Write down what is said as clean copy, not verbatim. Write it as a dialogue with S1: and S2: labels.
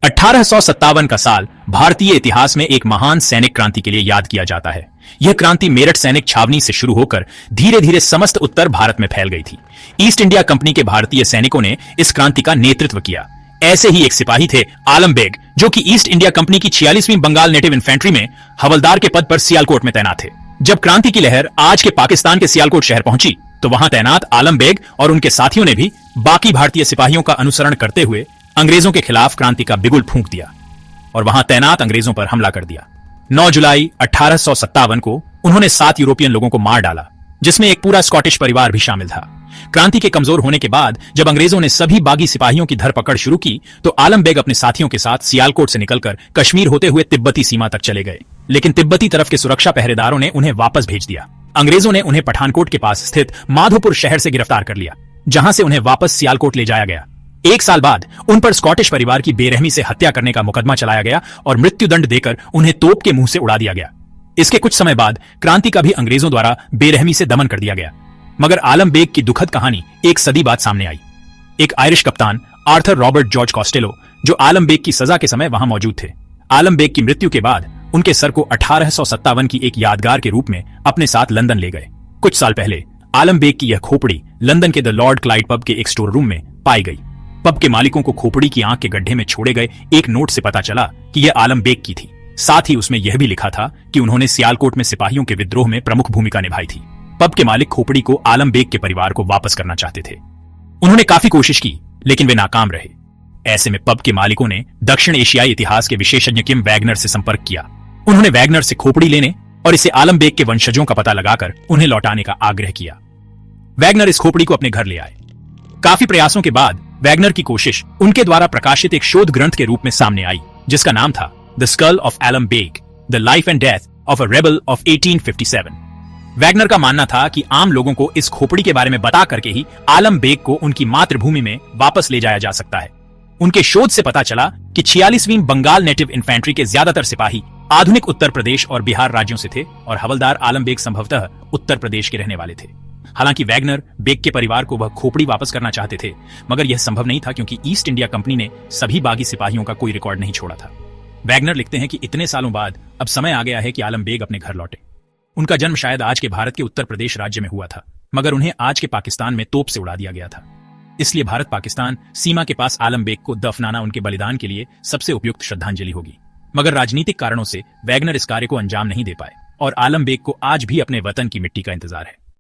S1: 1857 का साल भारतीय इतिहास में एक महान सैनिक क्रांति के लिए याद किया जाता है। यह क्रांति मेरठ सैनिक छावनी से शुरू होकर धीरे धीरे समस्त उत्तर भारत में फैल गई थी। ईस्ट इंडिया कंपनी के भारतीय सैनिकों ने इस क्रांति का नेतृत्व किया। ऐसे ही एक सिपाही थे आलम बेग, जो कि ईस्ट इंडिया कंपनी की 46वीं बंगाल नेटिव इन्फेंट्री में हवलदार के पद पर सियालकोट में तैनात थे। जब क्रांति की लहर आज के पाकिस्तान के सियालकोट शहर पहुंची, तो वहां तैनात आलम बेग और उनके साथियों ने भी बाकी भारतीय सिपाहियों का अनुसरण करते हुए अंग्रेजों के खिलाफ क्रांति का बिगुल फूंक दिया और वहां तैनात अंग्रेजों पर हमला कर दिया। 9 जुलाई 1857 को उन्होंने 7 यूरोपियन लोगों को मार डाला, जिसमें एक पूरा स्कॉटिश परिवार भी शामिल था। क्रांति के कमजोर होने के बाद जब अंग्रेजों ने सभी बागी सिपाहियों की धरपकड़ शुरू की, तो आलम बेग अपने साथियों के साथ सियालकोट से निकलकर कश्मीर होते हुए तिब्बती सीमा तक चले गए, लेकिन तिब्बती तरफ के सुरक्षा पहरेदारों ने उन्हें वापस भेज दिया। अंग्रेजों ने उन्हें पठानकोट के पास स्थित माधोपुर शहर से गिरफ्तार कर लिया, जहां से उन्हें वापस सियालकोट ले जाया गया। 1 साल बाद उन पर स्कॉटिश परिवार की बेरहमी से हत्या करने का मुकदमा चलाया गया और मृत्युदंड देकर उन्हें तोप के मुंह से उड़ा दिया गया। इसके कुछ समय बाद क्रांति का भी अंग्रेजों द्वारा बेरहमी से दमन कर दिया गया। मगर आलम बेग की दुखद कहानी एक सदी बाद सामने आई। एक आयरिश कप्तान आर्थर रॉबर्ट जॉर्ज कॉस्टेलो, जो आलम बेग की सजा के समय वहां मौजूद थे, आलम बेग की मृत्यु के बाद उनके सर को 1857 की एक यादगार के रूप में अपने साथ लंदन ले गए। कुछ साल पहले आलम बेग की यह खोपड़ी लंदन के द लॉर्ड क्लाइड पब के एक स्टोर रूम में पाई गई। पब के मालिकों को खोपड़ी की आंख के गड्ढे में छोड़े गए एक नोट से पता चला कि यह आलम बेग की थी। साथ ही उसमें यह भी लिखा था कि उन्होंने सियालकोट में सिपाहियों के विद्रोह में प्रमुख भूमिका निभाई थी। पब के मालिक खोपड़ी को आलम बेग के परिवार को वापस करना चाहते थे। उन्होंने काफी कोशिश की, लेकिन वे नाकाम रहे। ऐसे में पब के मालिकों ने दक्षिण एशियाई इतिहास के विशेषज्ञ किम वैगनर से संपर्क किया। उन्होंने वैगनर से खोपड़ी लेने और इसे आलम बेग के वंशजों का पता लगाकर उन्हें लौटाने का आग्रह किया। वैगनर इस खोपड़ी को अपने घर ले आए। काफी प्रयासों के बाद वैगनर की कोशिश उनके द्वारा प्रकाशित एक शोध ग्रंथ के रूप में सामने आई, जिसका नाम था the skull of Alam Beg, the life and death of a rebel of 1857। Wagner का मानना था कि आम लोगों को इस खोपड़ी के बारे में बता करके ही आलम बेग को उनकी मातृभूमि में वापस ले जाया जा सकता है। उनके शोध से पता चला कि 46वीं बंगाल नेटिव इन्फेंट्री के ज्यादातर सिपाही आधुनिक उत्तर प्रदेश और बिहार राज्यों से थे और हवलदार आलम बेग संभवतः उत्तर प्रदेश के रहने वाले थे। हालांकि वैगनर बेग के परिवार को वह खोपड़ी वापस करना चाहते थे, मगर यह संभव नहीं था क्योंकि ईस्ट इंडिया कंपनी ने सभी बागी सिपाहियों का कोई रिकॉर्ड नहीं छोड़ा था। वैगनर लिखते हैं कि इतने सालों बाद अब समय आ गया है कि आलम बेग अपने घर लौटे। उनका जन्म शायद आज के भारत के उत्तर प्रदेश राज्य में हुआ था, मगर उन्हें आज के पाकिस्तान में तोप से उड़ा दिया गया था। इसलिए भारत पाकिस्तान सीमा के पास आलम बेग को दफनाना उनके बलिदान के लिए सबसे उपयुक्त श्रद्धांजलि होगी। मगर राजनीतिक कारणों से वैगनर इस कार्य को अंजाम नहीं दे पाए और आलम बेग को आज भी अपने वतन की मिट्टी का इंतजार है।